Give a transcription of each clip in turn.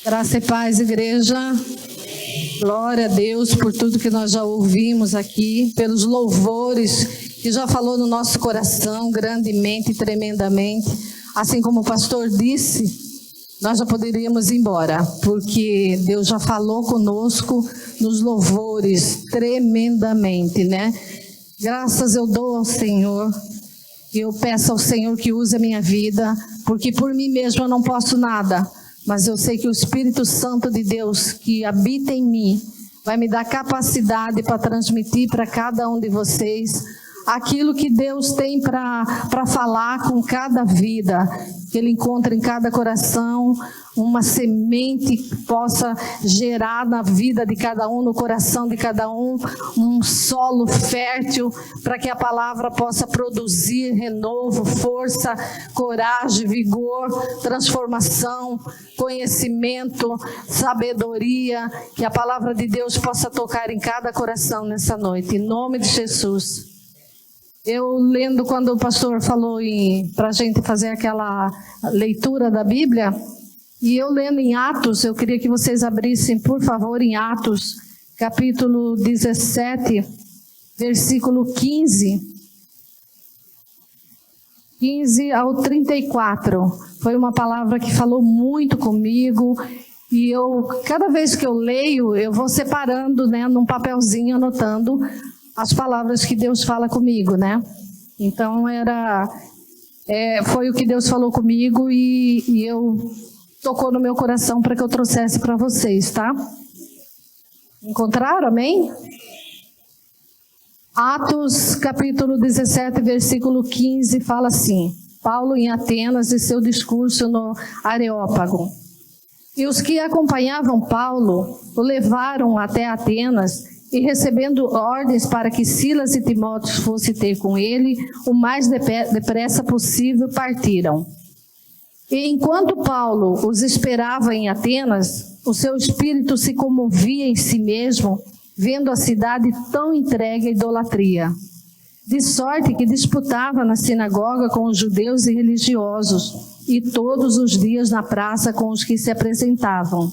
Graça e paz, igreja. Glória a Deus por tudo que nós já ouvimos aqui, pelos louvores que já falou no nosso coração grandemente e tremendamente. Assim como o pastor disse, nós já poderíamos ir embora, porque Deus já falou conosco nos louvores tremendamente, né? Graças eu dou ao Senhor, e eu peço ao Senhor que use a minha vida, porque por mim mesma eu não posso nada. Mas eu sei que o Espírito Santo de Deus que habita em mim vai me dar capacidade para transmitir para cada um de vocês aquilo que Deus tem para falar com cada vida, que Ele encontra em cada coração, uma semente que possa gerar na vida de cada um, no coração de cada um solo fértil, para que a palavra possa produzir renovo, força, coragem, vigor, transformação, conhecimento, sabedoria, que a palavra de Deus possa tocar em cada coração nessa noite, em nome de Jesus. Eu lendo quando o pastor falou para a gente fazer aquela leitura da Bíblia, e eu lendo em Atos, eu queria que vocês abrissem, por favor, em Atos, capítulo 17, versículo 15 ao 34. Foi uma palavra que falou muito comigo, e cada vez que eu leio, eu vou separando, né, num papelzinho, anotando as palavras que Deus fala comigo, né? Então foi o que Deus falou comigo e eu tocou no meu coração para que eu trouxesse para vocês, tá? Encontraram, amém? Atos capítulo 17, versículo 15 fala assim: Paulo em Atenas e seu discurso no Areópago. E os que acompanhavam Paulo o levaram até Atenas, e recebendo ordens para que Silas e Timóteo fossem ter com ele, o mais depressa possível partiram. E enquanto Paulo os esperava em Atenas, o seu espírito se comovia em si mesmo, vendo a cidade tão entregue à idolatria. De sorte que disputava na sinagoga com os judeus e religiosos, e todos os dias na praça com os que se apresentavam.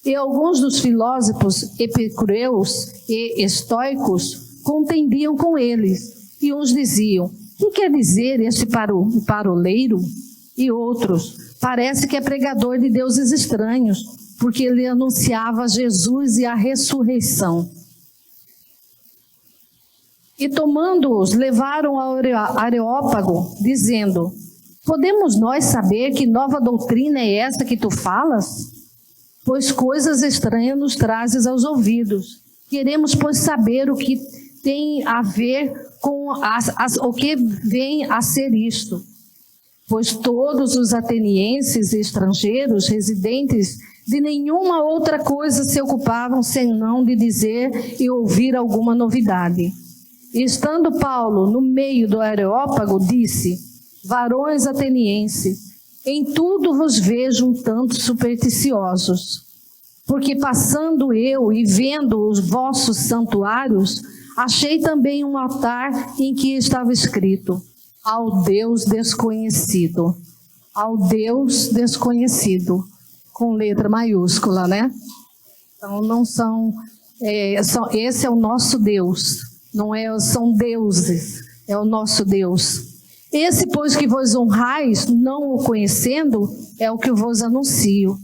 E alguns dos filósofos epicureus e estoicos contendiam com eles, e uns diziam: que quer dizer este paroleiro? E outros: parece que é pregador de deuses estranhos, porque ele anunciava Jesus e a ressurreição. E tomando-os, levaram ao Areópago, dizendo: podemos nós saber que nova doutrina é essa que tu falas? Pois coisas estranhas nos trazes aos ouvidos. Queremos, pois, saber o que tem a ver com o que vem a ser isto. Pois todos os atenienses e estrangeiros residentes de nenhuma outra coisa se ocupavam senão de dizer e ouvir alguma novidade. E estando Paulo no meio do Areópago, disse: varões atenienses, em tudo vos vejo um tanto supersticiosos, porque passando eu e vendo os vossos santuários, achei também um altar em que estava escrito: ao Deus desconhecido. Ao Deus desconhecido, com letra maiúscula, né? Então não esse é o nosso Deus, não são deuses, é o nosso Deus. Esse, pois, que vos honrais, não o conhecendo, é o que vos anuncio.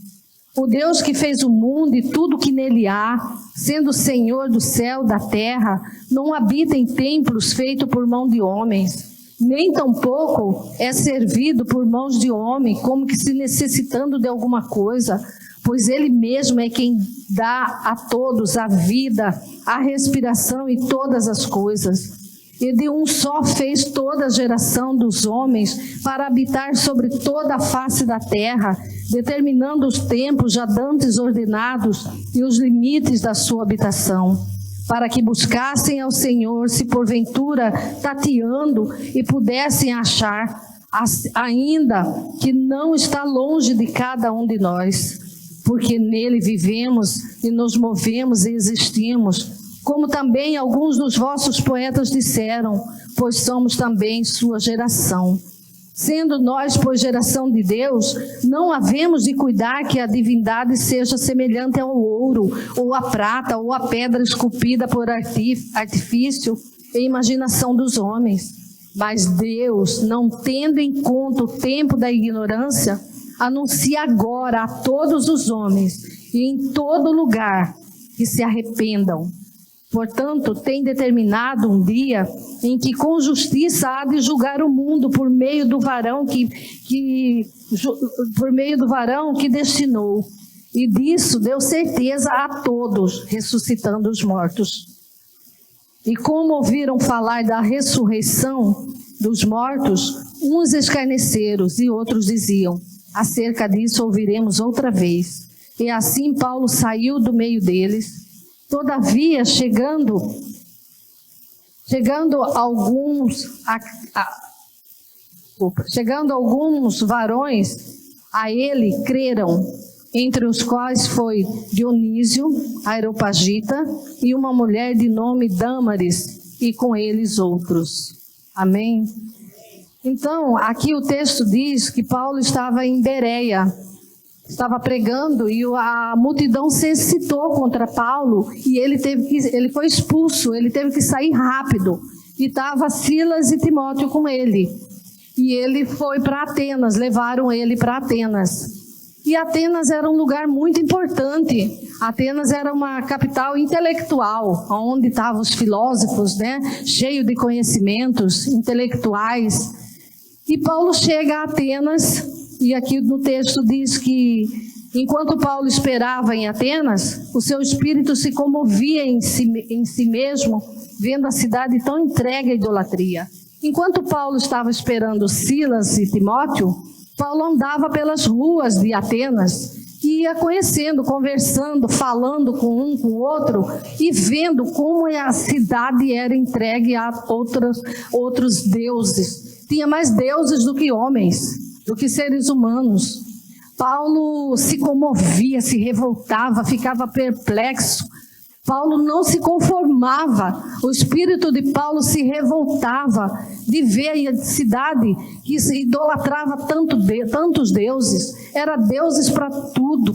O Deus que fez o mundo e tudo que nele há, sendo Senhor do céu e da terra, não habita em templos feitos por mão de homens, nem tampouco é servido por mãos de homem, como que se necessitando de alguma coisa, pois ele mesmo é quem dá a todos a vida, a respiração e todas as coisas. E de um só fez toda a geração dos homens para habitar sobre toda a face da terra, determinando os tempos já dantes ordenados e os limites da sua habitação, para que buscassem ao Senhor, se porventura tateando e pudessem achar, ainda que não está longe de cada um de nós, porque nele vivemos e nos movemos e existimos, como também alguns dos vossos poetas disseram, pois somos também sua geração. Sendo nós, pois, geração de Deus, não havemos de cuidar que a divindade seja semelhante ao ouro, ou à prata, ou à pedra esculpida por artifício e imaginação dos homens. Mas Deus, não tendo em conta o tempo da ignorância, anuncia agora a todos os homens e em todo lugar que se arrependam. Portanto, tem determinado um dia em que com justiça há de julgar o mundo por meio do varão que destinou. E disso deu certeza a todos, ressuscitando os mortos. E como ouviram falar da ressurreição dos mortos, uns escarneceram e outros diziam: acerca disso ouviremos outra vez. E assim Paulo saiu do meio deles. Todavia, chegando alguns varões a ele creram, entre os quais foi Dionísio, Areopagita, e uma mulher de nome Dâmaris, e com eles outros. Amém? Então, aqui o texto diz que Paulo estava em Bereia, estava pregando, e a multidão se excitou contra Paulo, e ele foi expulso, ele teve que sair rápido, e estava Silas e Timóteo com ele, e ele foi para Atenas, levaram ele para Atenas, e Atenas era um lugar muito importante. Atenas era uma capital intelectual, onde estavam os filósofos, né, cheio de conhecimentos intelectuais, e Paulo chega a Atenas. E aqui no texto diz que, enquanto Paulo esperava em Atenas, o seu espírito se comovia em si mesmo, vendo a cidade tão entregue à idolatria. Enquanto Paulo estava esperando Silas e Timóteo, Paulo andava pelas ruas de Atenas, e ia conhecendo, conversando, falando com um, com o outro, e vendo como a cidade era entregue a outros deuses. Tinha mais deuses do que homens, do que seres humanos. Paulo se comovia, se revoltava, ficava perplexo. Paulo não se conformava. O espírito de Paulo se revoltava de ver a cidade que se idolatrava tantos deuses. Era deuses para tudo.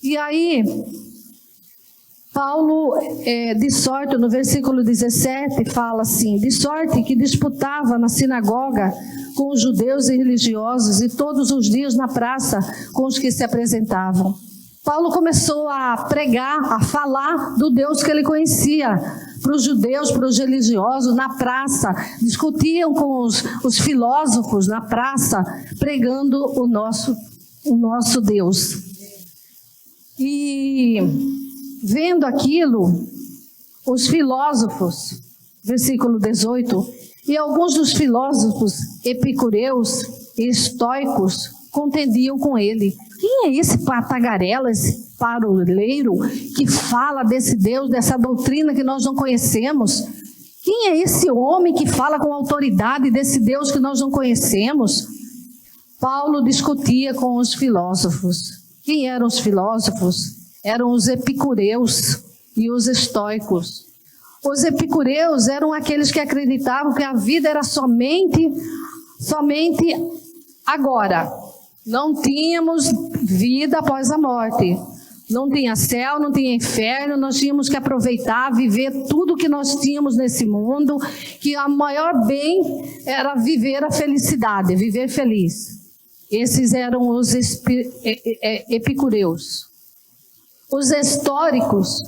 E aí, Paulo, de sorte, no versículo 17, fala assim: de sorte que disputava na sinagoga com os judeus e religiosos, e todos os dias na praça com os que se apresentavam. Paulo começou a pregar, a falar do Deus que ele conhecia, para os judeus, para os religiosos, na praça. Discutiam com os filósofos na praça, pregando o nosso Deus. E vendo aquilo, os filósofos, versículo 18, e alguns dos filósofos epicureus e estoicos contendiam com ele. Quem é esse patagarela, esse paroleiro que fala desse Deus, dessa doutrina que nós não conhecemos? Quem é esse homem que fala com autoridade desse Deus que nós não conhecemos? Paulo discutia com os filósofos. Quem eram os filósofos? Eram os epicureus e os estoicos. Os epicureus eram aqueles que acreditavam que a vida era somente agora. Não tínhamos vida após a morte. Não tinha céu, não tinha inferno, nós tínhamos que aproveitar, viver tudo que nós tínhamos nesse mundo, que o maior bem era viver a felicidade, viver feliz. Esses eram os epicureus. Os estoicos,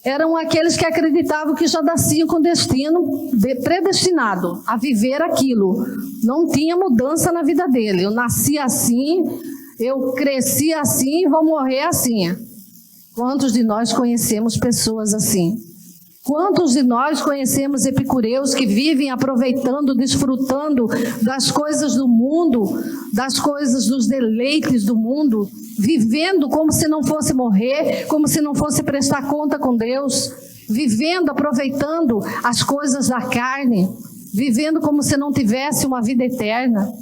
eram aqueles que acreditavam que já nasciam com destino predestinado a viver aquilo. Não tinha mudança na vida dele. Eu nasci assim, eu cresci assim, vou morrer assim. Quantos de nós conhecemos pessoas assim? Quantos de nós conhecemos epicureus que vivem aproveitando, desfrutando das coisas do mundo, das coisas, dos deleites do mundo, vivendo como se não fosse morrer, como se não fosse prestar conta com Deus, vivendo, aproveitando as coisas da carne, vivendo como se não tivesse uma vida eterna?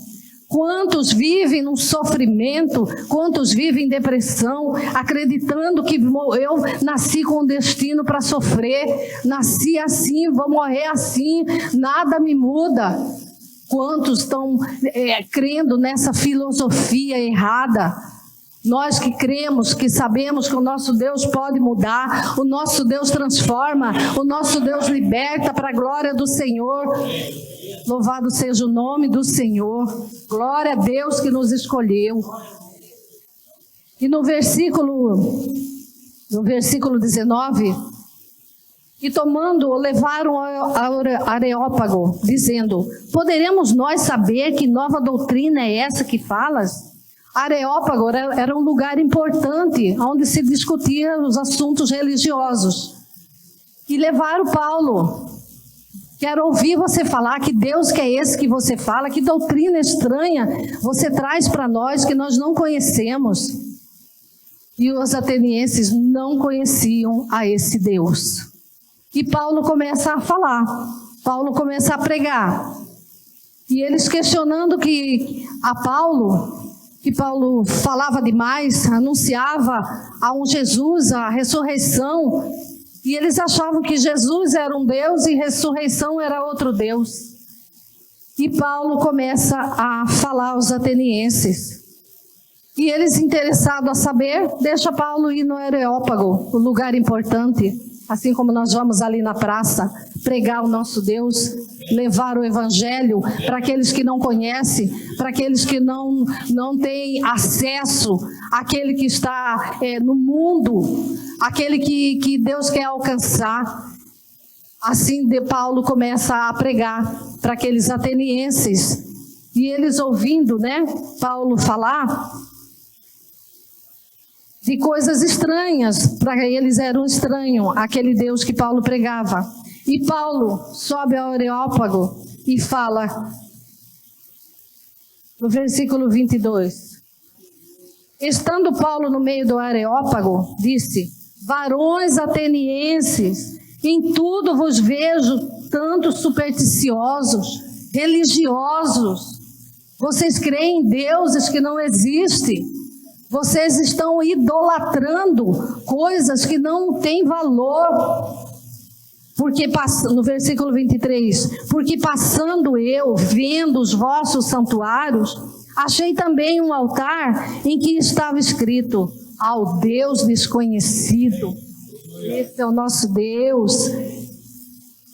Quantos vivem num sofrimento, quantos vivem em depressão, acreditando que eu nasci com um destino para sofrer, nasci assim, vou morrer assim, nada me muda. Quantos estão crendo nessa filosofia errada? Nós que cremos, que sabemos que o nosso Deus pode mudar, o nosso Deus transforma, o nosso Deus liberta para a glória do Senhor. Louvado seja o nome do Senhor. Glória a Deus que nos escolheu. E no versículo 19, e tomando, levaram ao Areópago, dizendo: poderemos nós saber que nova doutrina é essa que falas? Areópago era um lugar importante, onde se discutia os assuntos religiosos. E levaram Paulo. Quero ouvir você falar, que Deus que é esse que você fala, que doutrina estranha você traz para nós que nós não conhecemos. E os atenienses não conheciam a esse Deus. E Paulo começa a falar, Paulo começa a pregar. E eles questionando que Paulo falava demais, anunciava a um Jesus, a ressurreição. E eles achavam que Jesus era um Deus e ressurreição era outro Deus. E Paulo começa a falar aos atenienses. E eles, interessados a saber, deixa Paulo ir no Areópago, o lugar importante. Assim como nós vamos ali na praça pregar o nosso Deus, levar o evangelho para aqueles que não conhecem, para aqueles que não têm acesso àquele que está no mundo, aquele que Deus quer alcançar. Assim Paulo começa a pregar para aqueles atenienses. E eles ouvindo, Paulo falar de coisas estranhas, para eles era um estranho, aquele Deus que Paulo pregava. E Paulo sobe ao Areópago e fala, no versículo 22, estando Paulo no meio do Areópago, disse: varões atenienses, em tudo vos vejo tanto supersticiosos, religiosos, vocês creem em deuses que não existem. Vocês estão idolatrando coisas que não têm valor. Porque, no versículo 23, porque passando eu, vendo os vossos santuários, achei também um altar em que estava escrito: ao Deus desconhecido. Esse é o nosso Deus.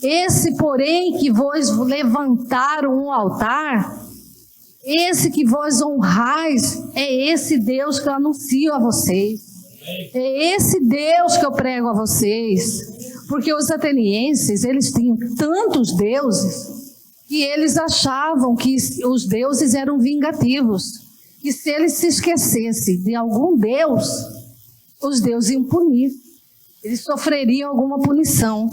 Esse, porém, que vos levantaram um altar, esse que vós honrais, é esse Deus que eu anuncio a vocês. É esse Deus que eu prego a vocês. Porque os atenienses, eles tinham tantos deuses, que eles achavam que os deuses eram vingativos. E se eles se esquecessem de algum Deus, os deuses iam punir. Eles sofreriam alguma punição.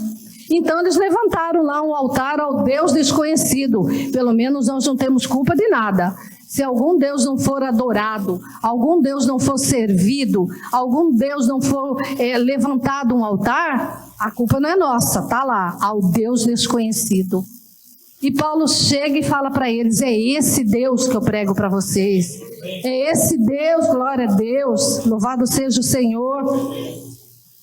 Então eles levantaram lá um altar ao Deus desconhecido. Pelo menos nós não temos culpa de nada. Se algum Deus não for adorado, algum Deus não for servido, algum Deus não for levantado um altar, a culpa não é nossa, está lá, ao Deus desconhecido. E Paulo chega e fala para eles: é esse Deus que eu prego para vocês. É esse Deus, glória a Deus, louvado seja o Senhor.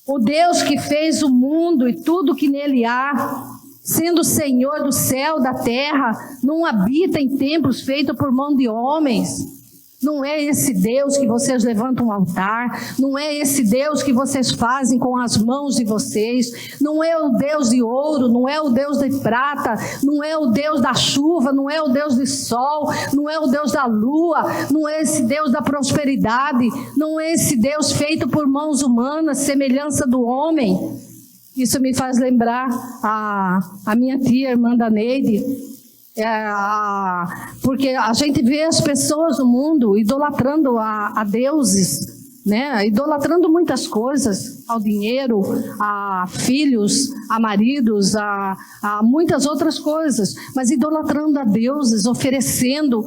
O Deus que fez o mundo e tudo que nele há, sendo Senhor do céu, da terra, não habita em templos feitos por mão de homens. Não é esse Deus que vocês levantam um altar, não é esse Deus que vocês fazem com as mãos de vocês, não é o Deus de ouro, não é o Deus de prata, não é o Deus da chuva, não é o Deus do sol, não é o Deus da lua, não é esse Deus da prosperidade, não é esse Deus feito por mãos humanas, semelhança do homem. Isso me faz lembrar a minha tia, irmã da Neide, porque a gente vê as pessoas no mundo idolatrando a deuses, idolatrando muitas coisas, ao dinheiro, a filhos, a maridos, a muitas outras coisas, mas idolatrando a deuses, oferecendo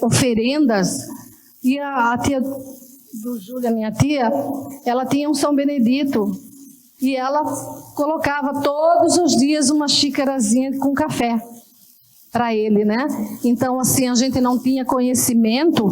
oferendas. E a tia do Júlia, minha tia, ela tinha um São Benedito, e ela colocava todos os dias uma xícarazinha com café para ele, Então, assim, a gente não tinha conhecimento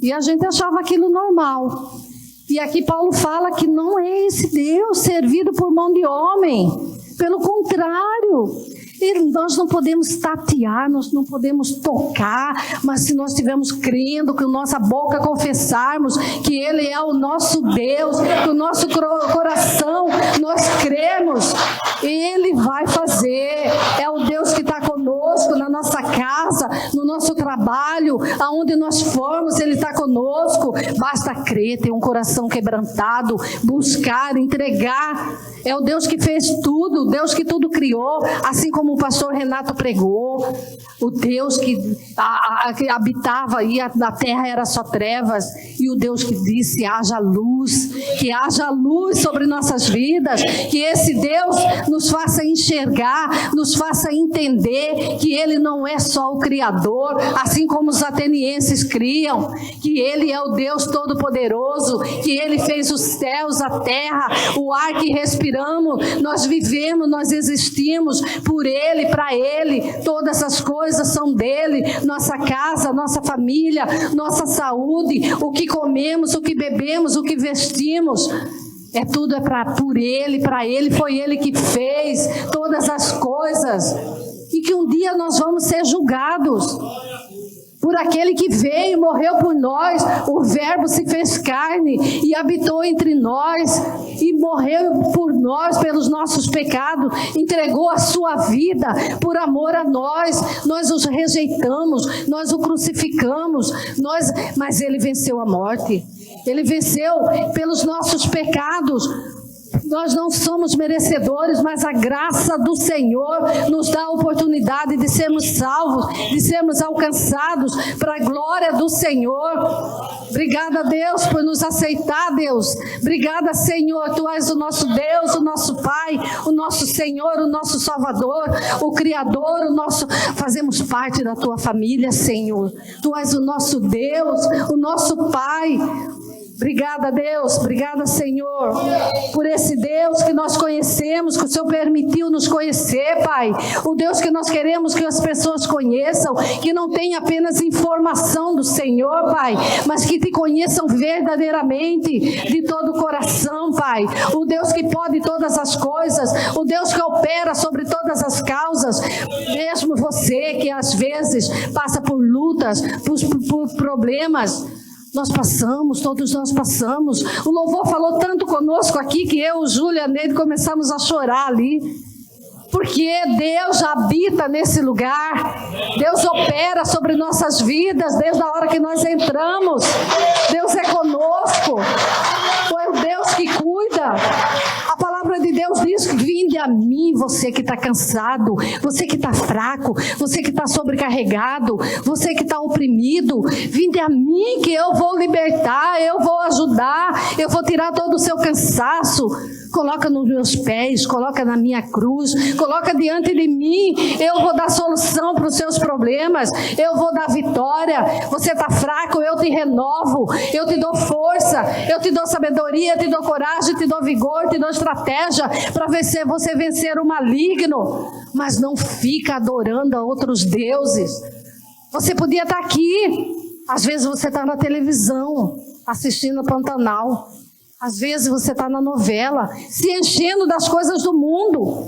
e a gente achava aquilo normal. E aqui Paulo fala que não é esse Deus servido por mão de homem. Pelo contrário, E nós não podemos tatear, nós não podemos tocar, mas se nós estivermos crendo, que a nossa boca confessarmos que Ele é o nosso Deus, que o nosso coração nós cremos, Ele vai fazer. É o Deus que está conosco na nossa casa, no nosso trabalho, aonde nós formos, Ele está conosco. Basta crer, ter um coração quebrantado, buscar, entregar. É o Deus que fez tudo, o Deus que tudo criou, assim como o pastor Renato pregou. O Deus que habitava aí, na terra era só trevas, e o Deus que disse haja luz, que haja luz sobre nossas vidas, que esse Deus nos faça enxergar, nos faça entender que Ele não é só o Criador, assim como os atenienses criam, que Ele é o Deus Todo-Poderoso, que Ele fez os céus, a terra, o ar que respiramos, nós vivemos, nós existimos por Ele, para Ele, todas as coisas são dele, nossa casa, nossa família, nossa saúde, o que comemos, o que bebemos, o que vestimos, tudo por Ele, para Ele, foi Ele que fez todas as coisas, e que um dia nós vamos ser julgados por aquele que veio e morreu por nós. O Verbo se fez carne e habitou entre nós e morreu por nós, pelos nossos pecados, entregou a sua vida por amor a nós. Nós os rejeitamos, nós o crucificamos, mas Ele venceu a morte. Ele venceu pelos nossos pecados. Nós não somos merecedores, mas a graça do Senhor nos dá a oportunidade de sermos salvos, de sermos alcançados para a glória do Senhor. Obrigada, Deus, por nos aceitar, Deus. Obrigada, Senhor, Tu és o nosso Deus, o nosso Pai, o nosso Senhor, o nosso Salvador, o Criador, fazemos parte da Tua família, Senhor. Tu és o nosso Deus, o nosso Pai. Obrigada, Deus, obrigada, Senhor, por esse Deus que nós conhecemos, que o Senhor permitiu nos conhecer, Pai. O Deus que nós queremos que as pessoas conheçam, que não tenha apenas informação do Senhor, Pai, mas que Te conheçam verdadeiramente, de todo o coração, Pai. O Deus que pode todas as coisas, o Deus que opera sobre todas as causas, mesmo você que às vezes passa por lutas, por problemas. Todos nós passamos. O louvor falou tanto conosco aqui que eu, o Júlio e a Neide começamos a chorar ali. Porque Deus habita nesse lugar. Deus opera sobre nossas vidas desde a hora que nós entramos. Deus é conosco. Foi o Deus que cuida. A palavra de Deus diz que vinde a mim, você que está cansado, você que está fraco, você que está sobrecarregado, você que está oprimido. Vinde a mim que eu vou libertar, eu vou ajudar, eu vou tirar todo o seu cansaço. Coloca nos meus pés, coloca na minha cruz, coloca diante de mim. Eu vou dar solução para os seus problemas, eu vou dar vitória. Você está fraco, eu te renovo, eu te dou força, eu te dou sabedoria, te dou coragem, te dou vigor, te dou estratégia para você vencer o maligno. Mas não fica adorando a outros deuses. Você podia estar aqui, às vezes você está na televisão, assistindo Pantanal. Às vezes você está na novela, se enchendo das coisas do mundo.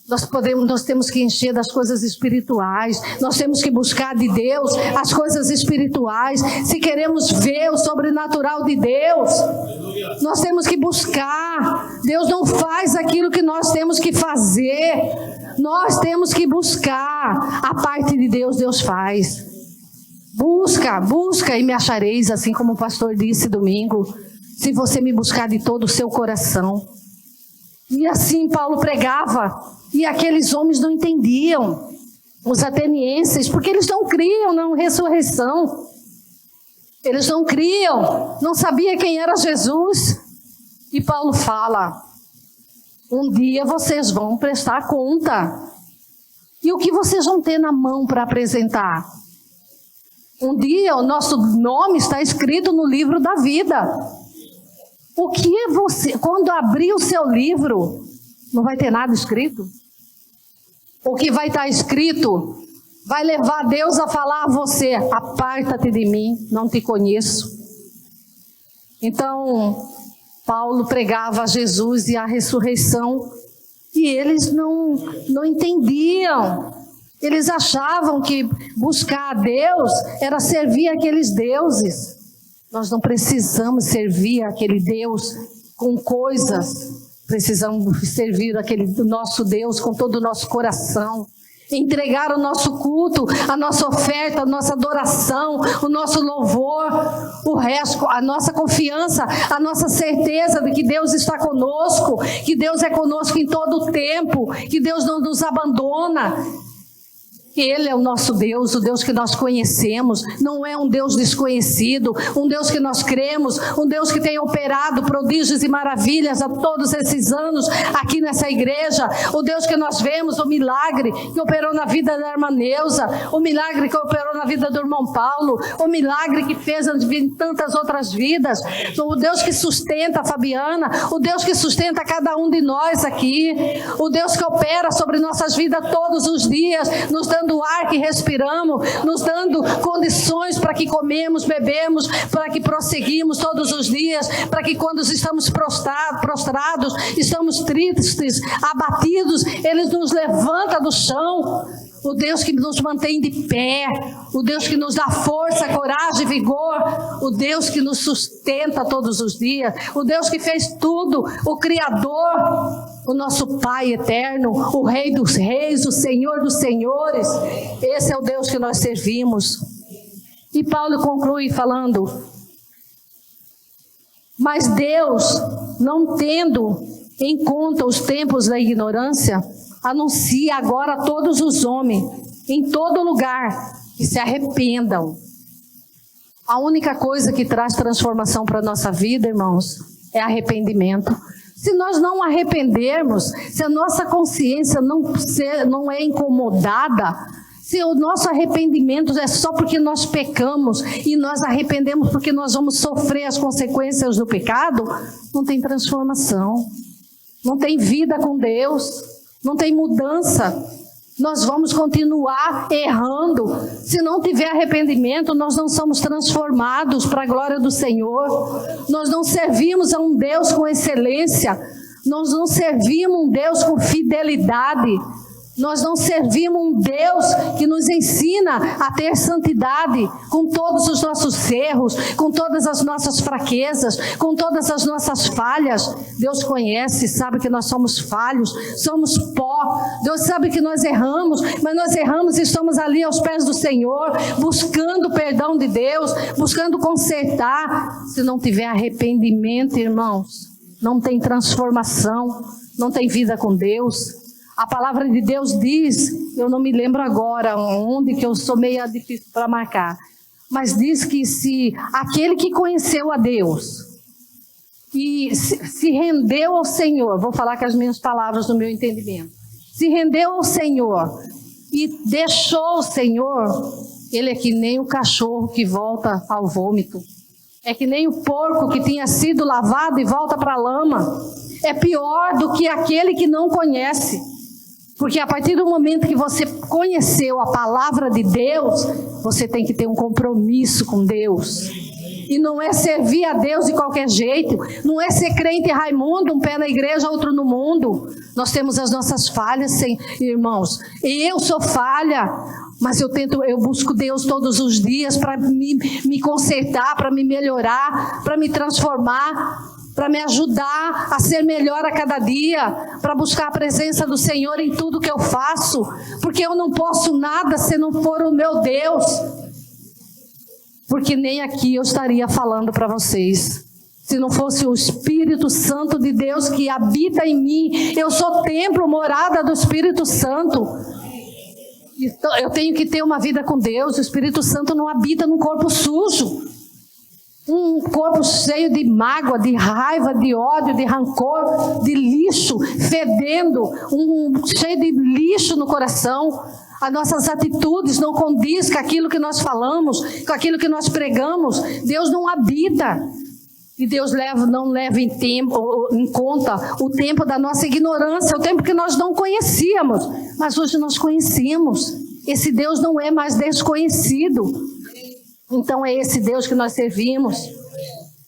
Nós temos que encher das coisas espirituais. Nós temos que buscar de Deus as coisas espirituais. Se queremos ver o sobrenatural de Deus, nós temos que buscar. Deus não faz aquilo que nós temos que fazer. Nós temos que buscar. A parte de Deus, Deus faz. Busca e me achareis, assim como o pastor disse domingo. Se você me buscar de todo o seu coração. E assim Paulo pregava, e aqueles homens não entendiam, os atenienses, porque eles não criam na ressurreição. Eles não criam, não sabiam quem era Jesus. E Paulo fala, um dia vocês vão prestar conta. E o que vocês vão ter na mão para apresentar? Um dia o nosso nome está escrito no livro da vida. O que é você, quando abrir o seu livro, não vai ter nada escrito? O que vai estar escrito vai levar Deus a falar a você, aparta-te de mim, não te conheço. Então, Paulo pregava a Jesus e a ressurreição, E eles não entendiam. Eles achavam que buscar a Deus era servir aqueles deuses. Nós não precisamos servir aquele Deus com coisas. Precisamos servir aquele nosso Deus com todo o nosso coração. Entregar o nosso culto, a nossa oferta, a nossa adoração, o nosso louvor, o resto, a nossa confiança, a nossa certeza de que Deus está conosco, que Deus é conosco em todo o tempo, que Deus não nos abandona. Ele é o nosso Deus, o Deus que nós conhecemos, não é um Deus desconhecido, um Deus que nós cremos, um Deus que tem operado prodígios e maravilhas há todos esses anos aqui nessa igreja, o Deus que nós vemos, o milagre que operou na vida da irmã Neuza, o milagre que operou na vida do irmão Paulo, o milagre que fez em tantas outras vidas, o Deus que sustenta a Fabiana, o Deus que sustenta cada um de nós aqui, o Deus que opera sobre nossas vidas todos os dias, nos dando o ar que respiramos, nos dando condições para que comemos, bebemos, para que prosseguimos todos os dias, para que quando estamos prostrados, estamos tristes, abatidos, Ele nos levanta do chão. O Deus que nos mantém de pé, o Deus que nos dá força, coragem, vigor, o Deus que nos sustenta todos os dias, o Deus que fez tudo, o Criador, o nosso Pai eterno, o Rei dos reis, o Senhor dos senhores. Esse é o Deus que nós servimos. E Paulo conclui falando: mas Deus, não tendo em conta os tempos da ignorância, anuncia agora a todos os homens, em todo lugar, que se arrependam. A única coisa que traz transformação para a nossa vida, irmãos, é arrependimento. Se nós não arrependermos, se a nossa consciência não é incomodada, se o nosso arrependimento é só porque nós pecamos e nós arrependemos porque nós vamos sofrer as consequências do pecado, não tem transformação, não tem vida com Deus. Não tem mudança, nós vamos continuar errando. Se não tiver arrependimento, nós não somos transformados para a glória do Senhor. Nós não servimos a um Deus com excelência, nós não servimos um Deus com fidelidade, nós não servimos um Deus que nos ensina a ter santidade com todos os nossos erros, com todas as nossas fraquezas, com todas as nossas falhas. Deus conhece, sabe que nós somos falhos, somos pó. Deus sabe que nós erramos, mas nós erramos e estamos ali aos pés do Senhor, buscando o perdão de Deus, buscando consertar. Se não tiver arrependimento, irmãos, não tem transformação, não tem vida com Deus. A palavra de Deus diz, eu não me lembro agora onde, que eu sou meio difícil para marcar, mas diz que se aquele que conheceu a Deus e se rendeu ao Senhor, vou falar com as minhas palavras no meu entendimento, se rendeu ao Senhor e deixou o Senhor, ele é que nem o cachorro que volta ao vômito, é que nem o porco que tinha sido lavado e volta para a lama, é pior do que aquele que não conhece. Porque a partir do momento que você conheceu a palavra de Deus, você tem que ter um compromisso com Deus. E não é servir a Deus de qualquer jeito, não é ser crente Raimundo, um pé na igreja, outro no mundo. Nós temos as nossas falhas, irmãos. E eu sou falha, mas eu busco Deus todos os dias para me consertar, para me melhorar, para me transformar, para me ajudar a ser melhor a cada dia, para buscar a presença do Senhor em tudo que eu faço, porque eu não posso nada se não for o meu Deus, porque nem aqui eu estaria falando para vocês, se não fosse o Espírito Santo de Deus que habita em mim. Eu sou templo, morada do Espírito Santo. Então, eu tenho que ter uma vida com Deus. O Espírito Santo não habita num corpo sujo. Um corpo cheio de mágoa, de raiva, de ódio, de rancor, de lixo, fedendo, cheio de lixo no coração. As nossas atitudes não condizem com aquilo que nós falamos, com aquilo que nós pregamos. Deus não habita. E Deus não leva em conta o tempo da nossa ignorância, o tempo que nós não conhecíamos. Mas hoje nós conhecemos. Esse Deus não é mais desconhecido. Então é esse Deus que nós servimos.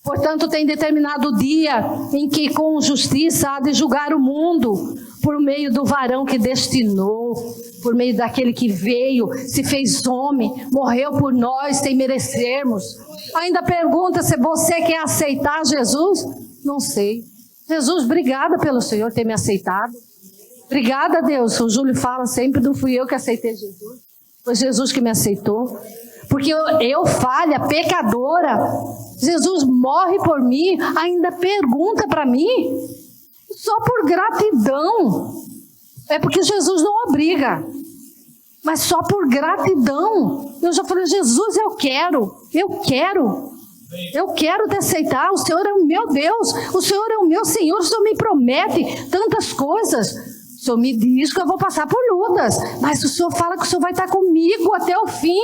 Portanto, tem determinado dia em que com justiça há de julgar o mundo por meio do varão que destinou, por meio daquele que veio, se fez homem, morreu por nós sem merecermos. Ainda pergunta se você quer aceitar Jesus? Não sei. Jesus, obrigada pelo Senhor ter me aceitado. Obrigada, Deus. O Júlio fala sempre, não fui eu que aceitei Jesus. Foi Jesus que me aceitou. Porque eu falha, pecadora. Jesus morre por mim, ainda pergunta para mim. Só por gratidão. É porque Jesus não obriga. Mas só por gratidão. Eu já falei, Jesus, eu quero te aceitar. O Senhor é o meu Deus. O Senhor é o meu Senhor. O Senhor me promete tantas coisas. O Senhor me diz que eu vou passar por lutas. Mas o Senhor fala que o Senhor vai estar comigo até o fim.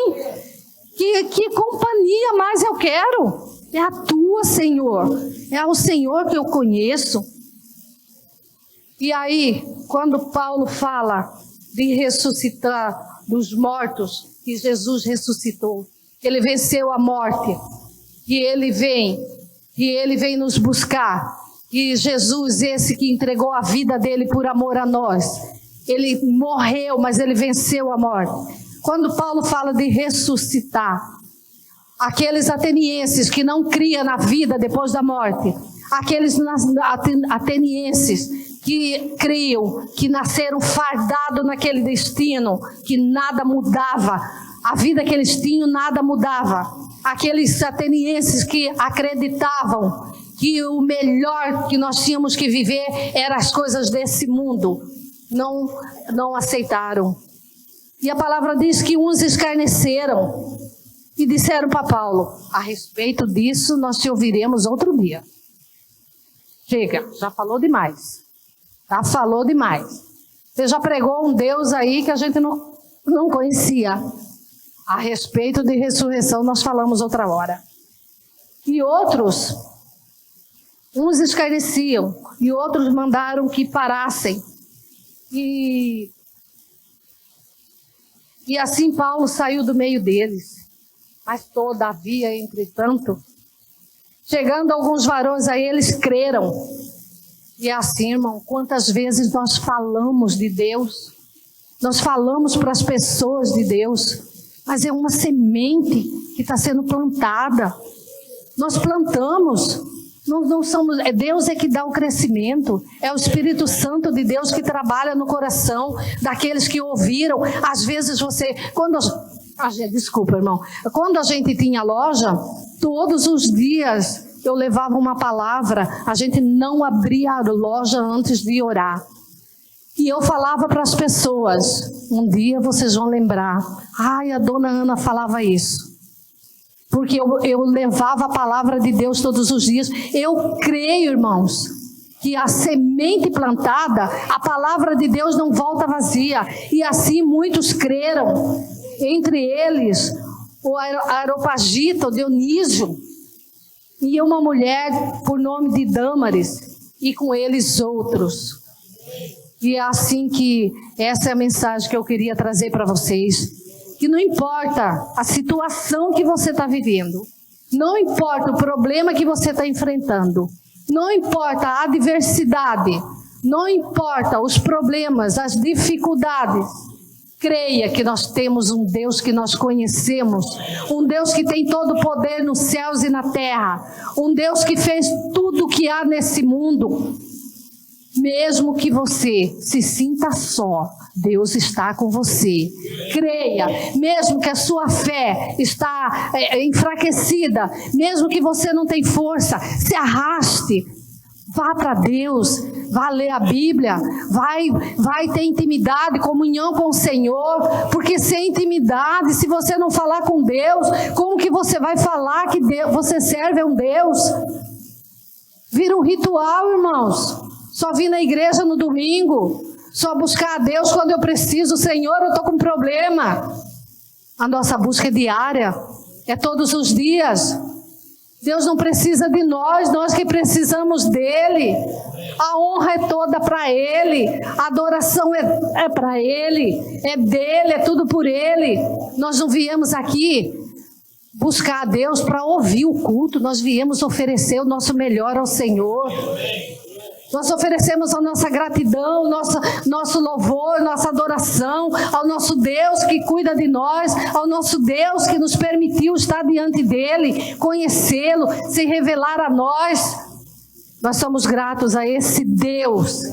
Que companhia mais eu quero? É a tua, Senhor. É o Senhor que eu conheço. E aí, quando Paulo fala de ressuscitar dos mortos, que Jesus ressuscitou, que ele venceu a morte, que ele vem nos buscar, que Jesus, esse que entregou a vida dele por amor a nós, ele morreu, mas ele venceu a morte. Quando Paulo fala de ressuscitar, aqueles atenienses que não criam na vida depois da morte, aqueles atenienses que criam, que nasceram fardados naquele destino, que nada mudava, a vida que eles tinham nada mudava. Aqueles atenienses que acreditavam que o melhor que nós tínhamos que viver eram as coisas desse mundo, não aceitaram. E a palavra diz que uns escarneceram e disseram para Paulo, a respeito disso nós te ouviremos outro dia. Chega, já falou demais. Já falou demais. Você já pregou um Deus aí que a gente não conhecia. A respeito de ressurreição nós falamos outra hora. E outros, uns escarneciam e outros mandaram que parassem. E assim Paulo saiu do meio deles. Mas todavia, entretanto, chegando alguns varões aí, eles creram. E assim, irmão, quantas vezes nós falamos de Deus, nós falamos para as pessoas de Deus, mas é uma semente que está sendo plantada. Nós plantamos, não somos, Deus é que dá o crescimento, é o Espírito Santo de Deus que trabalha no coração daqueles que ouviram. Às vezes desculpa, irmão, quando a gente tinha loja, todos os dias eu levava uma palavra, a gente não abria a loja antes de orar. E eu falava para as pessoas, um dia vocês vão lembrar, a dona Ana falava isso. Porque eu levava a palavra de Deus todos os dias. Eu creio, irmãos, que a semente plantada, a palavra de Deus não volta vazia. E assim muitos creram, entre eles o Areopagita, o Dionísio, e uma mulher por nome de Dâmaris, e com eles outros. E é assim que essa é a mensagem que eu queria trazer para vocês. Que não importa a situação que você está vivendo, não importa o problema que você está enfrentando, não importa a adversidade, não importa os problemas, as dificuldades, creia que nós temos um Deus que nós conhecemos, um Deus que tem todo o poder nos céus e na terra, um Deus que fez tudo o que há nesse mundo. Mesmo que você se sinta só, Deus está com você. Creia, mesmo que a sua fé está enfraquecida, mesmo que você não tem força, se arraste. Vá para Deus, vá ler a Bíblia, vai ter intimidade, comunhão com o Senhor, porque sem intimidade, se você não falar com Deus, como que você vai falar que você serve a um Deus? Vira um ritual, irmãos. Só vir na igreja no domingo, só buscar a Deus quando eu preciso. Senhor, eu estou com problema. A nossa busca é diária, é todos os dias. Deus não precisa de nós que precisamos dEle. A honra é toda para Ele, a adoração é para Ele, é dEle, é tudo por Ele. Nós não viemos aqui buscar a Deus para ouvir o culto, nós viemos oferecer o nosso melhor ao Senhor. Nós oferecemos a nossa gratidão, nosso louvor, nossa adoração ao nosso Deus que cuida de nós, ao nosso Deus que nos permitiu estar diante dele, conhecê-lo, se revelar a nós. Nós somos gratos a esse Deus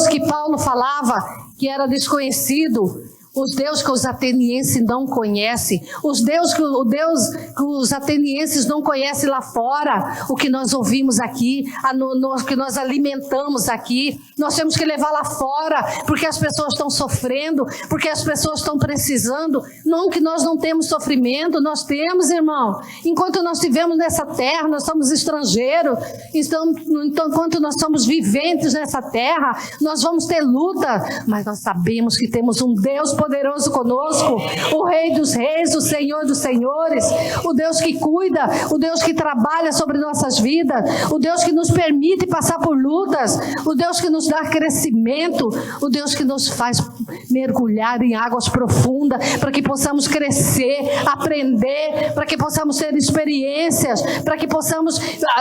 que Paulo falava que era desconhecido. Os deuses que os atenienses não conhecem, o Deus que os atenienses não conhecem lá fora, o que nós ouvimos aqui, o que nós alimentamos aqui, nós temos que levar lá fora, porque as pessoas estão sofrendo, porque as pessoas estão precisando. Não que nós não temos sofrimento, nós temos, irmão. Enquanto nós vivemos nessa terra, nós somos estrangeiros, então, enquanto nós somos viventes nessa terra, nós vamos ter luta, mas nós sabemos que temos um Deus poderoso conosco, o Rei dos Reis, o Senhor dos Senhores, o Deus que cuida, o Deus que trabalha sobre nossas vidas, o Deus que nos permite passar por lutas, o Deus que nos dá crescimento, o Deus que nos faz mergulhar em águas profundas, para que possamos crescer, aprender, para que possamos ter experiências, para que possamos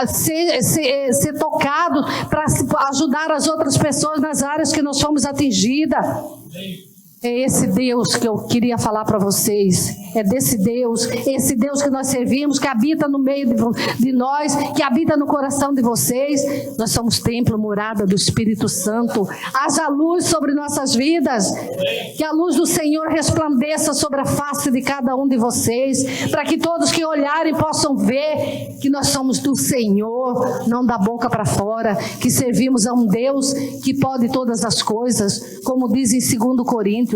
ser tocados, para ajudar as outras pessoas nas áreas que nós fomos atingidas. É esse Deus que eu queria falar para vocês. É desse Deus, esse Deus que nós servimos, que habita no meio de nós, que habita no coração de vocês. Nós somos templo, morada do Espírito Santo. Haja luz sobre nossas vidas, que a luz do Senhor resplandeça sobre a face de cada um de vocês, para que todos que olharem possam ver que nós somos do Senhor, não da boca para fora, que servimos a um Deus que pode todas as coisas, como diz em 2 Coríntios.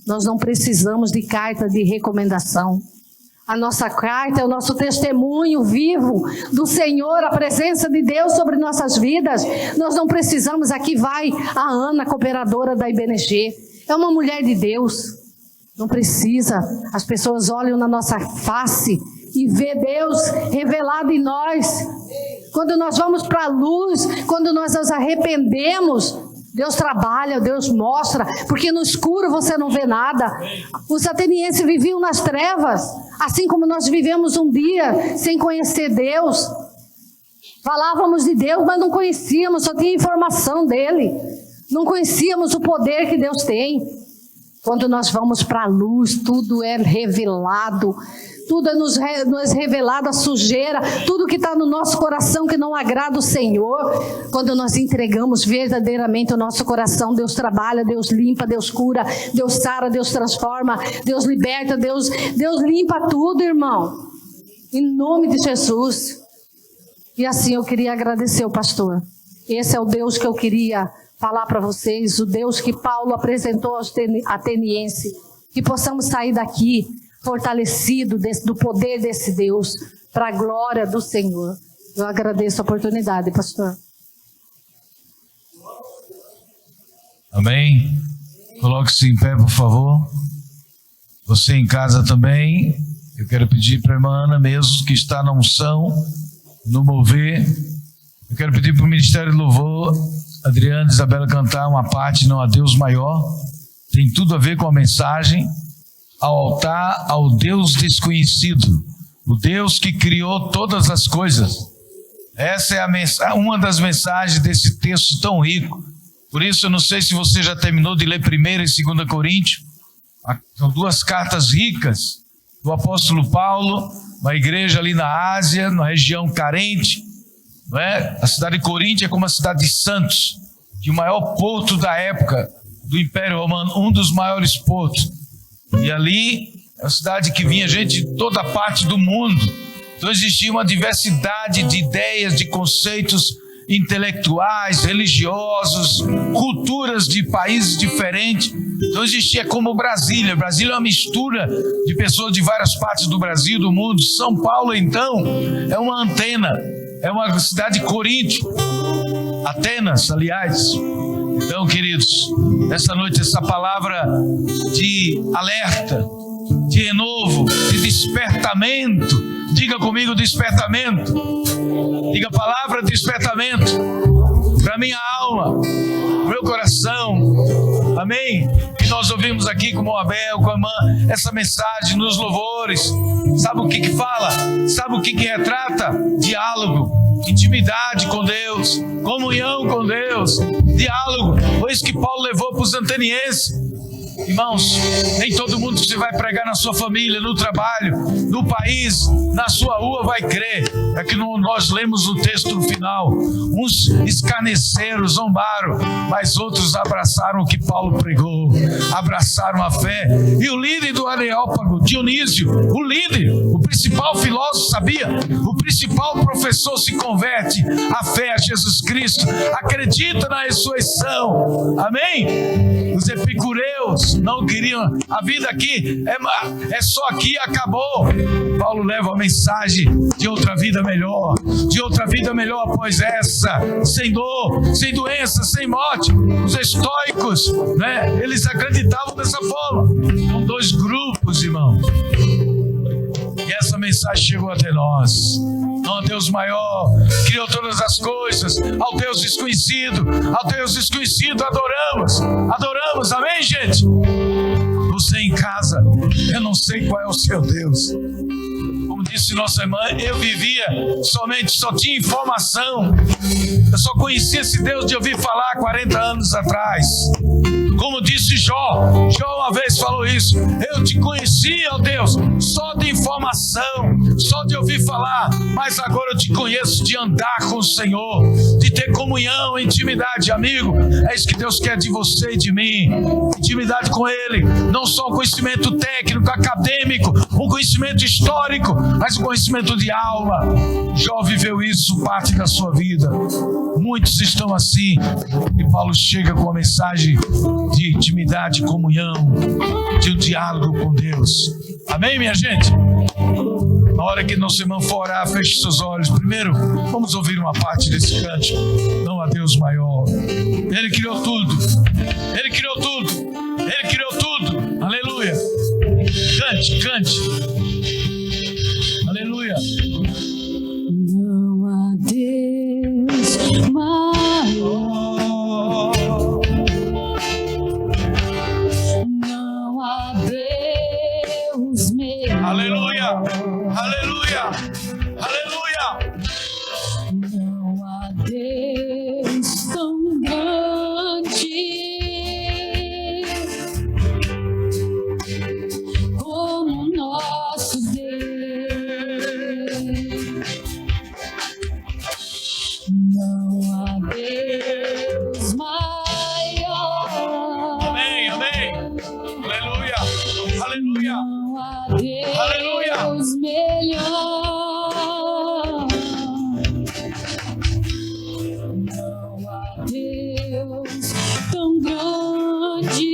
Nós não precisamos de carta de recomendação. A nossa carta é o nosso testemunho vivo do Senhor, a presença de Deus sobre nossas vidas. Nós não precisamos, aqui vai a Ana, cooperadora da IBNG. É uma mulher de Deus. Não precisa. As pessoas olham na nossa face e vê Deus revelado em nós. Quando nós vamos para a luz, quando nós nos arrependemos, Deus trabalha, Deus mostra, porque no escuro você não vê nada. Os atenienses viviam nas trevas, assim como nós vivemos um dia sem conhecer Deus. Falávamos de Deus, mas não conhecíamos, só tinha informação dele. Não conhecíamos o poder que Deus tem. Quando nós vamos para a luz, tudo é revelado. Tudo é nos revelado, a sujeira, tudo que está no nosso coração que não agrada o Senhor. Quando nós entregamos verdadeiramente o nosso coração, Deus trabalha, Deus limpa, Deus cura, Deus sara, Deus transforma, Deus liberta, Deus limpa tudo, irmão. Em nome de Jesus. E assim eu queria agradecer o pastor. Esse é o Deus que eu queria falar para vocês, o Deus que Paulo apresentou aos atenienses. Que possamos sair daqui fortalecido do poder desse Deus, para a glória do Senhor. Eu agradeço a oportunidade, pastor. Amém? Coloque-se em pé, por favor. Você em casa também. Eu quero pedir para a irmã Ana mesmo, que está na unção, no mover. Eu quero pedir para o Ministério do Louvor, Adriana e Isabela, cantar uma parte, não há Deus maior. Tem tudo a ver com a mensagem. Ao altar ao Deus desconhecido, o Deus que criou todas as coisas. Essa é uma das mensagens desse texto tão rico. Por isso eu não sei se você já terminou de ler 1 e 2 Coríntios. São duas cartas ricas do apóstolo Paulo, uma igreja ali na Ásia, na região carente. Não é? A cidade de Corinto é como a cidade de Santos, que o maior porto da época do Império Romano, um dos maiores portos. E ali é uma cidade que vinha gente de toda parte do mundo. Então existia uma diversidade de ideias, de conceitos intelectuais, religiosos, culturas de países diferentes. Então existia como Brasília. Brasília é uma mistura de pessoas de várias partes do Brasil, do mundo. São Paulo, então, é uma antena. É uma cidade de Corinto. Atenas, aliás. Então, queridos, nessa noite, essa palavra de alerta, de renovo, de despertamento. Diga comigo, despertamento. Diga a palavra despertamento para minha alma, para meu coração. Amém? E nós ouvimos aqui com o Abel, com a irmã, essa mensagem nos louvores. Sabe o que fala? Sabe o que retrata? Diálogo. intimidade com Deus, comunhão com Deus, diálogo. Foi isso que Paulo levou para os atenienses. Irmãos, nem todo mundo que você vai pregar na sua família, no trabalho, no país, na sua rua vai crer. É que nós lemos o texto no final. Uns escarneceram, zombaram, mas outros abraçaram o que Paulo pregou, abraçaram a fé. E o líder do Areópago, Dionísio, o líder, o principal filósofo, sabia? O principal professor se converte à fé a Jesus Cristo, acredita na ressurreição. Amém? Os epicureus não queriam, a vida aqui é só aqui e acabou. Paulo leva a mensagem de outra vida melhor, de outra vida melhor após essa, sem dor, sem doença, sem morte. Os estoicos, né, eles acreditavam dessa forma. São dois grupos, irmão. E essa mensagem chegou até nós. Não, Deus maior, criou todas as coisas, ao Deus desconhecido, adoramos, amém, gente? Você em casa, eu não sei qual é o seu Deus. Como disse nossa irmã, eu vivia só tinha informação. Eu só conhecia esse Deus de ouvir falar 40 anos atrás. Como disse Jó uma vez falou isso: eu te conhecia, ó Deus, só de informação, só de ouvir falar, mas agora eu te conheço de andar com o Senhor, de ter comunhão, intimidade. Amigo, é isso que Deus quer de você e de mim, intimidade com Ele, não só um conhecimento técnico, acadêmico, um conhecimento histórico, mas um conhecimento de alma. Jó viveu isso, parte da sua vida. Muitos estão assim, e Paulo chega com a mensagem de intimidade, comunhão, de um diálogo com Deus. Amém, minha gente? Na hora que nosso irmão for orar, feche seus olhos. Primeiro, vamos ouvir uma parte desse cântico. Não há Deus maior. Ele criou tudo. Ele criou tudo. Ele criou tudo. Aleluia. Cante. Aleluia. Não há Deus maior. Não há Deus melhor. Aleluia. Aleluia. Aleluia. Não há Deus tão grande como nosso Deus. Não há Deus maior. Amém. Aleluia. Aleluia. Não há Deus Aleluia. melhor. Não há Deus tão grande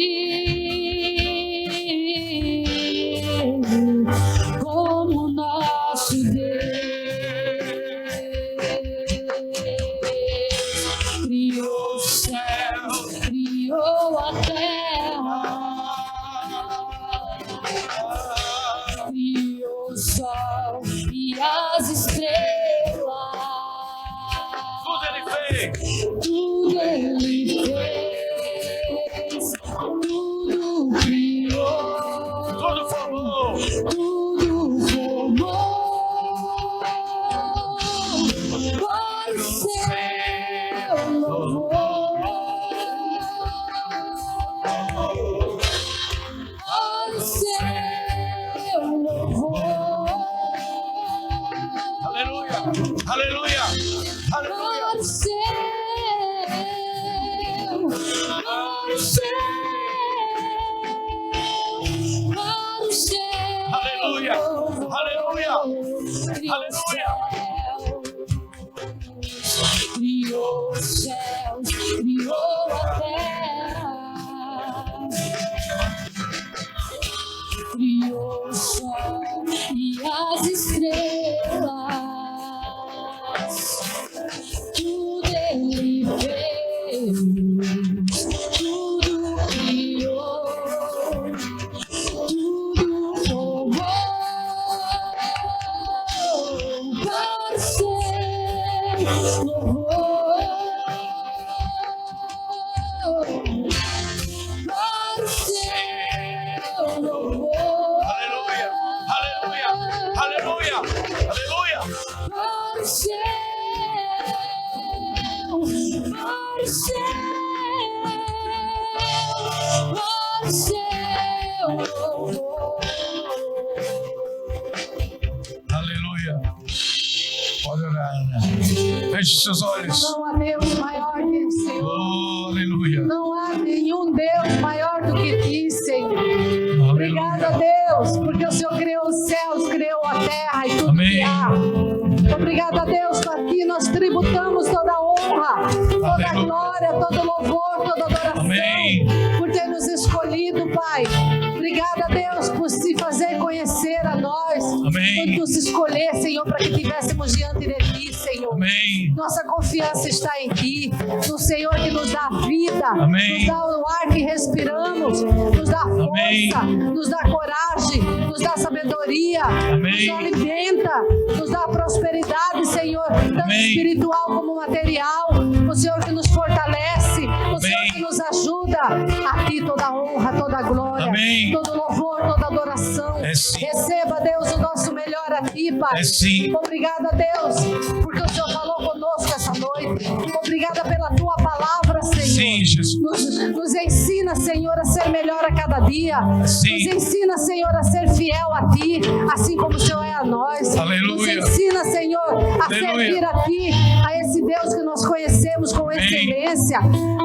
como nosso Deus. Criou o céu, criou a terra, criou o sol e as estrelas. Tudo Ele fez. Tudo Ele fez, tudo criou, Tudo formou. tudo formou. Para o seu louvor, seu louvor. Aleluia. Pode orar, Ana. Feche seus olhos. Não há Deus maior que o Senhor. Oh, aleluia. Não há nenhum Deus maior do que ti, Senhor. Aleluia. Obrigada, Deus, porque o Senhor criou os céus, criou a terra e tudo Amém. que há. Obrigada, Deus, que aqui nós tributamos toda a honra, toda a Aleluia. glória, todo louvor, toda adoração. Amém. Por ter nos escolhido, Pai. Obrigada, Deus, por se fazer conhecer a nós. Amém. Por nos escolher, Senhor, para que estivéssemos diante de ti, Senhor. Amém. Nossa confiança está em ti, no Senhor que nos dá vida, Amém. nos dá o ar que respiramos, nos dá força, Amém. nos dá coragem, nos dá sabedoria, Amém. nos alimenta, nos dá prosperidade, Senhor, tanto Amém. espiritual como material. O Senhor que nos fortalece, o Senhor que nos ajuda. A ti toda a honra, toda a glória, Amém. todo louvor, toda adoração. É sim. Receba, Deus, o nosso melhor a ti, Pai. É sim. Obrigada, Deus, porque o Senhor falou conosco essa noite. Obrigada pela tua palavra, Senhor. Sim, Jesus. Nos ensina, Senhor, a ser melhor a cada dia. Sim. Nos ensina, Senhor, a ser fiel a ti, assim como o Senhor é a nós. Aleluia. Nos ensina, Senhor, a Aleluia. servir a ti, a esse Deus que nós conhecemos com Amém. excelência.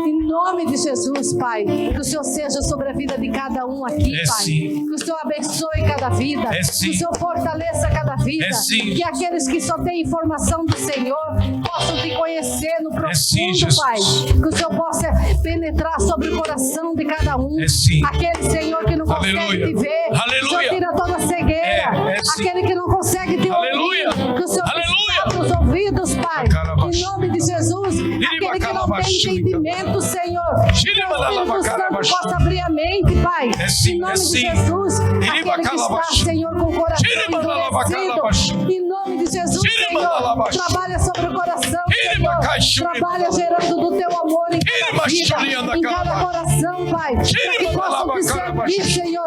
Em nome de Jesus, Pai, que o Senhor seja sobre a vida de cada um aqui, É Pai. sim. Que o Senhor abençoe cada vida. É sim. Que o Senhor fortaleça cada vida. É sim. Que aqueles que só têm informação do Senhor possam te conhecer no profundo, sim, Jesus. Pai. Que o Senhor possa penetrar sobre o coração de cada um. É sim. Aquele, Senhor, que não consegue Aleluia. te ver. Aleluia. O Senhor tira toda a cegueira. É sim. Aquele que não consegue te Aleluia. ouvir. Que o Senhor Aleluia. abra os ouvidos, Pai. Carabaxo. Em nome de Jesus. Aquele que não tem entendimento, Senhor. Que o Espírito Santo possa abrir a mente, Pai. É sim, Em nome é de sim. Jesus. Aquele que está, Calabaxo. Senhor, com o coração Calabaxo. endurecido. Em nome de Jesus, Senhor. Calabaxo. Trabalha sobre o coração, Calabaxo. Senhor. Trabalha gerando do teu amor em cada vida, em cada coração, Pai. Para que possam te servir, Senhor.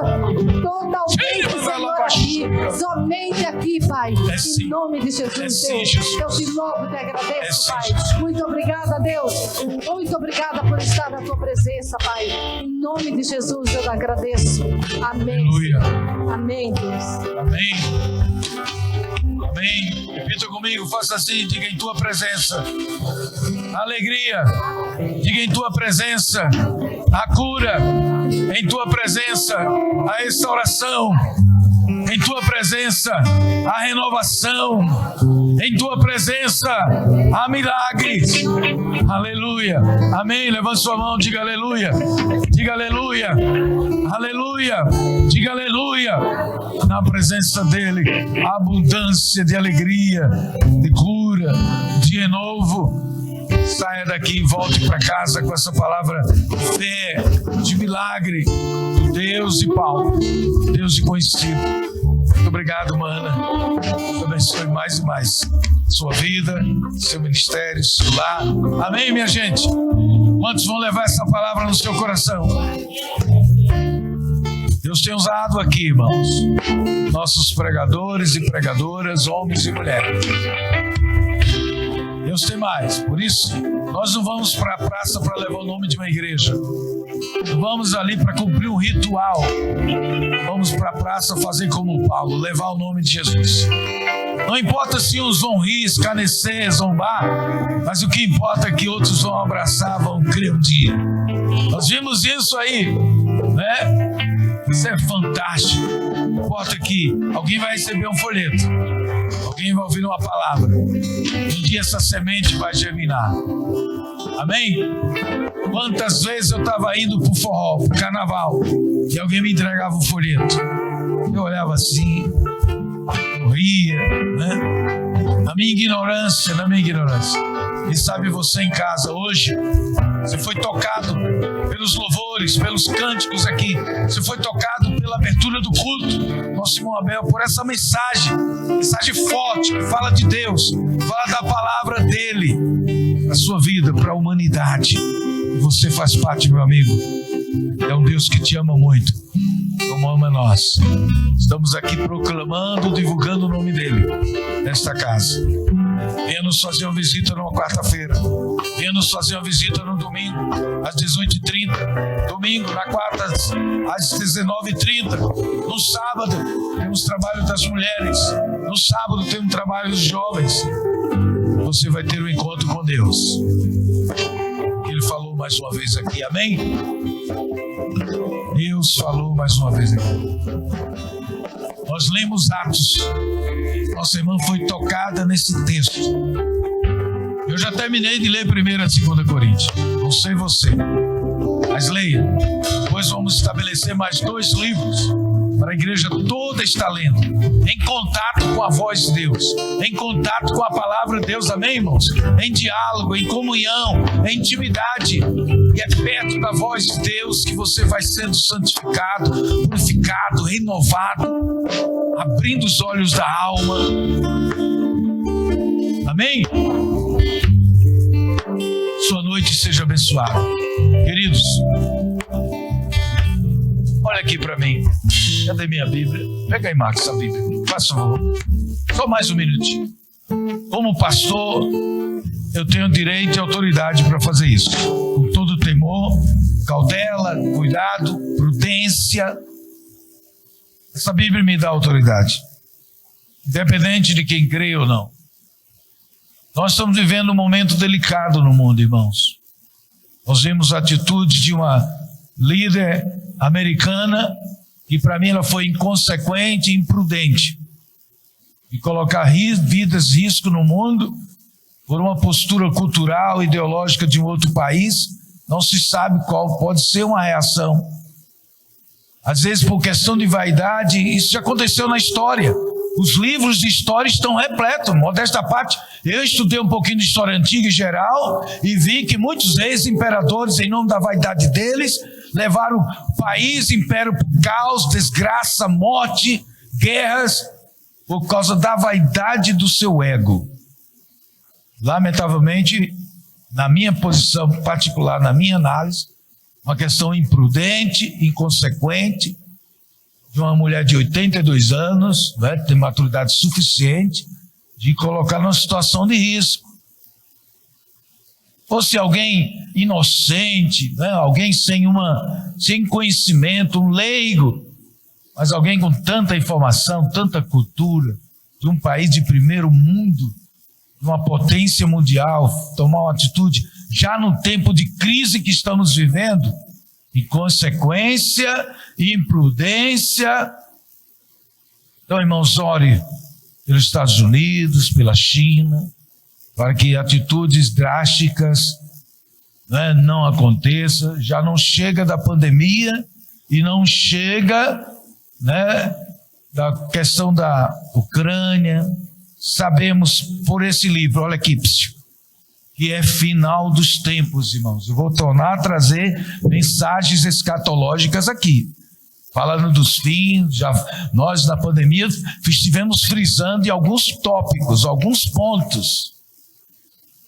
Totalmente, Senhor, aqui. Somente aqui, Pai. Em nome de Jesus, Deus. Eu te louvo e te agradeço, Pai. Muito obrigada, Deus. Muito obrigada por estar na tua presença, Pai. Em nome de Jesus, eu te agradeço. Amém. Aleluia. Amém, Deus. Amém. Amém. Repita comigo, faça assim, diga em tua presença. Alegria. Diga em tua presença. A cura. Em tua presença. A restauração. Em tua presença. A renovação. Em tua presença. Há milagres. Aleluia. Amém. Levante sua mão, diga aleluia. Diga aleluia. Aleluia. Diga aleluia. Na presença dele, abundância de alegria, de cura, de renovo. Saia daqui e volte para casa com essa palavra fé, de milagre, do Deus de Paulo, Deus de conhecido. Muito obrigado, mana. Deus abençoe mais e mais sua vida, seu ministério, seu lar. Amém, minha gente? Quantos vão levar essa palavra no seu coração? Deus tem usado aqui, irmãos, nossos pregadores e pregadoras, homens e mulheres. Deus tem mais. Por isso, nós não vamos para a praça para levar o nome de uma igreja. Não vamos ali para cumprir um ritual. Vamos para a praça fazer como Paulo, levar o nome de Jesus. Não importa se uns vão rir, escarnecer, zombar, mas o que importa é que outros vão abraçar, vão crer um dia. Nós vimos isso aí, né? Isso é fantástico. Não importa que alguém vai receber um folheto, alguém vai ouvir uma palavra. Um dia essa semente vai germinar. Amém? Quantas vezes eu estava indo para o forró, para o carnaval, e alguém me entregava um folheto. Eu olhava assim, eu ria, né? Na minha ignorância. E sabe, você em casa hoje, você foi tocado pelos louvores, pelos cânticos aqui. Você foi tocado pela abertura do culto, nosso irmão Abel, por essa mensagem forte, que fala de Deus, fala da palavra dele, a sua vida, para a humanidade. E você faz parte, meu amigo. É um Deus que te ama muito, como ama nós. Estamos aqui proclamando, divulgando o nome dele nesta casa. Venha nos fazer uma visita numa quarta-feira. Venha nos fazer uma visita no domingo, às 18h30. Domingo, na quarta, às 19h30. No sábado, temos trabalho das mulheres. No sábado, temos trabalho dos jovens. Você vai ter um encontro com Deus. Ele falou mais uma vez aqui, amém? Deus falou mais uma vez aqui. Nós lemos Atos. Nossa irmã foi tocada nesse texto. Eu já terminei de ler 1ª e 2ª Coríntios. Não sei você, mas leia. Depois vamos estabelecer mais 2 livros para a igreja toda estar lendo, em contato com a voz de Deus, em contato com a palavra de Deus, amém, irmãos? Em diálogo, em comunhão, em intimidade. E é perto da voz de Deus que você vai sendo santificado, purificado, renovado, abrindo os olhos da alma. Amém? Sua noite seja abençoada. Queridos, olha aqui para mim. Cadê minha Bíblia? Pega aí, Marcos, a Bíblia. Faça favor. Só mais um minutinho. Como pastor, eu tenho direito e autoridade para fazer isso. Com todo temor, cautela, cuidado, prudência. Essa Bíblia me dá autoridade. Independente de quem crê ou não. Nós estamos vivendo um momento delicado no mundo, irmãos. Nós vimos a atitude de uma líder americana que, para mim, ela foi inconsequente e imprudente. E colocar vidas em risco no mundo por uma postura cultural, ideológica de um outro país, não se sabe qual pode ser uma reação. Às vezes, por questão de vaidade, isso já aconteceu na história. Os livros de história estão repletos. Modesta parte, eu estudei um pouquinho de história antiga e geral e vi que muitos reis e imperadores, em nome da vaidade deles, levaram o país, império para o caos, desgraça, morte, guerras, por causa da vaidade do seu ego. Lamentavelmente, na minha posição particular, na minha análise, uma questão imprudente, inconsequente, de uma mulher de 82 anos, né, tem maturidade suficiente de colocar numa situação de risco. Fosse alguém inocente, né, alguém sem conhecimento, um leigo, mas alguém com tanta informação, tanta cultura, de um país de primeiro mundo, de uma potência mundial, tomar uma atitude já no tempo de crise que estamos vivendo, inconsequência, imprudência. Então, irmãos, ore pelos Estados Unidos, pela China, para que atitudes drásticas, né, não aconteçam. Já não chega da pandemia e não chega, né, da questão da Ucrânia. Sabemos por esse livro, olha aqui, que é final dos tempos, irmãos. Eu vou tornar a trazer mensagens escatológicas aqui, falando dos fins. Nós, na pandemia, estivemos frisando em alguns tópicos, alguns pontos.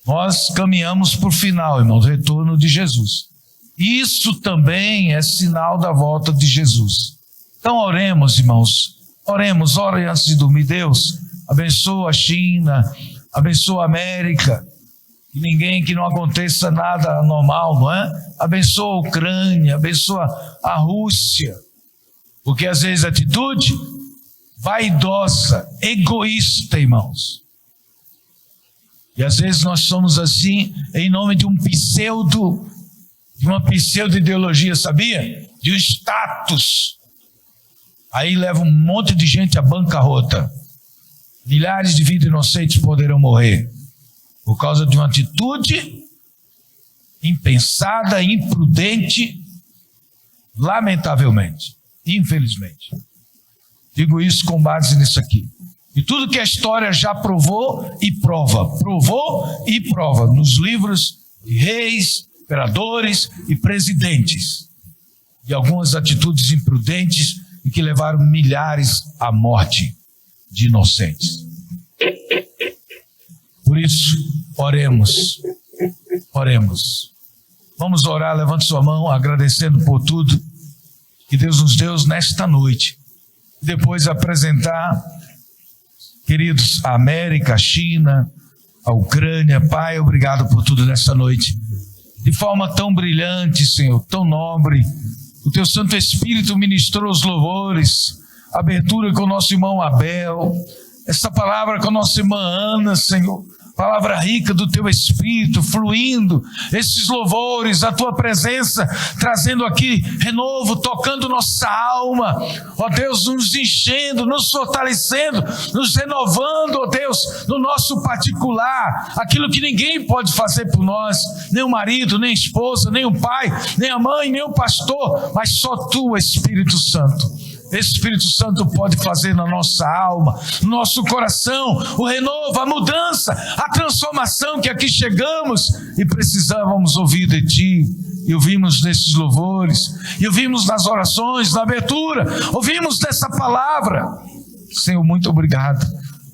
Nós caminhamos para o final, irmãos, retorno de Jesus. Isso também é sinal da volta de Jesus. Então oremos, irmãos. Orem antes de dormir. Deus, abençoa a China, abençoa a América. Que não aconteça nada anormal, não é? Abençoa a Ucrânia, abençoa a Rússia. Porque às vezes a atitude vaidosa, egoísta, irmãos. E às vezes nós somos assim em nome de uma pseudo-ideologia, sabia? De um status. Aí leva um monte de gente à bancarrota. Milhares de vidas inocentes poderão morrer por causa de uma atitude impensada, imprudente, lamentavelmente, infelizmente. Digo isso com base nisso aqui. E tudo que a história já provou e prova, nos livros de reis, imperadores e presidentes, de algumas atitudes imprudentes e que levaram milhares à morte de inocentes. Por isso, oremos. Vamos orar, levante sua mão, agradecendo por tudo que Deus nos deu nesta noite. Depois apresentar, queridos, a América, a China, a Ucrânia. Pai, obrigado por tudo nessa noite. De forma tão brilhante, Senhor, tão nobre, o Teu Santo Espírito ministrou os louvores, a abertura com o nosso irmão Abel, essa palavra com a nossa irmã Ana, Senhor, palavra rica do Teu Espírito, fluindo, esses louvores, a Tua presença, trazendo aqui renovo, tocando nossa alma, ó Deus, nos enchendo, nos fortalecendo, nos renovando, ó Deus, no nosso particular, aquilo que ninguém pode fazer por nós, nem o marido, nem a esposa, nem o pai, nem a mãe, nem o pastor, mas só Tu, Espírito Santo. Espírito Santo pode fazer na nossa alma, no nosso coração, o renovo, a mudança, a transformação que aqui chegamos e precisávamos ouvir de Ti. E ouvimos nesses louvores, e ouvimos nas orações, na abertura, ouvimos dessa palavra. Senhor, muito obrigado.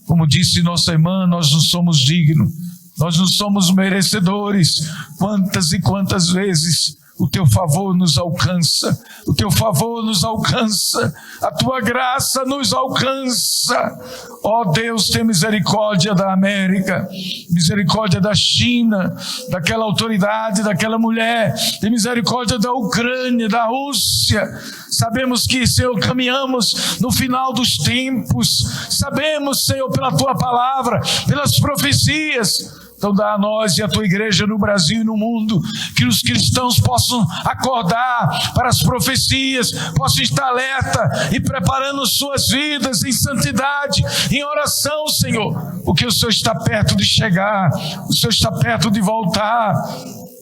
Como disse nossa irmã, nós não somos dignos, nós não somos merecedores. Quantas e quantas vezes o Teu favor nos alcança, o Teu favor nos alcança, a Tua graça nos alcança. Ó Deus, tem misericórdia da América, misericórdia da China, daquela autoridade, daquela mulher, tem misericórdia da Ucrânia, da Rússia. Sabemos que, Senhor, caminhamos no final dos tempos, sabemos, Senhor, pela Tua palavra, pelas profecias. Então dá a nós e a Tua igreja no Brasil e no mundo, que os cristãos possam acordar para as profecias, possam estar alerta e preparando suas vidas em santidade, em oração, Senhor, porque o Senhor está perto de chegar, o Senhor está perto de voltar.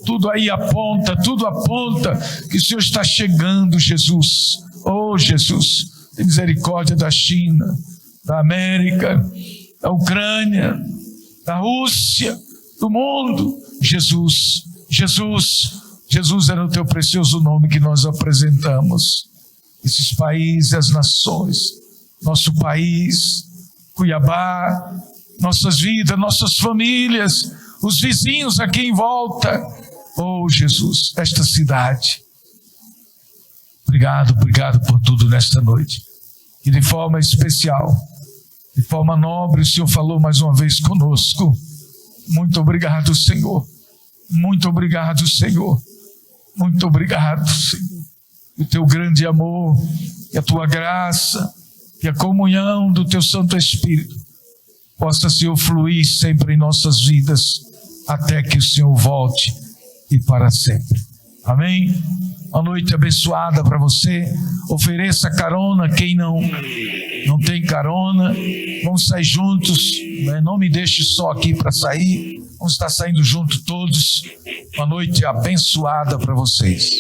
Tudo aí aponta, tudo aponta que o Senhor está chegando, Jesus. Oh Jesus, tem misericórdia da China, da América, da Ucrânia, da Rússia, do mundo. Jesus, Jesus, Jesus é no Teu precioso nome que nós apresentamos esses países, as nações, nosso país, Cuiabá, nossas vidas, nossas famílias, os vizinhos aqui em volta. Oh Jesus, esta cidade. Obrigado, obrigado por tudo nesta noite. E de forma especial, de forma nobre, o Senhor falou mais uma vez conosco. Muito obrigado, Senhor. Muito obrigado, Senhor. Muito obrigado, Senhor. O Teu grande amor, e a Tua graça, e a comunhão do Teu Santo Espírito possa, Senhor, fluir sempre em nossas vidas, até que o Senhor volte e para sempre. Amém? Uma noite abençoada para você. Ofereça carona quem não tem carona. Vamos sair juntos, né? Não me deixe só aqui para sair. Vamos estar saindo juntos todos. Uma noite abençoada para vocês.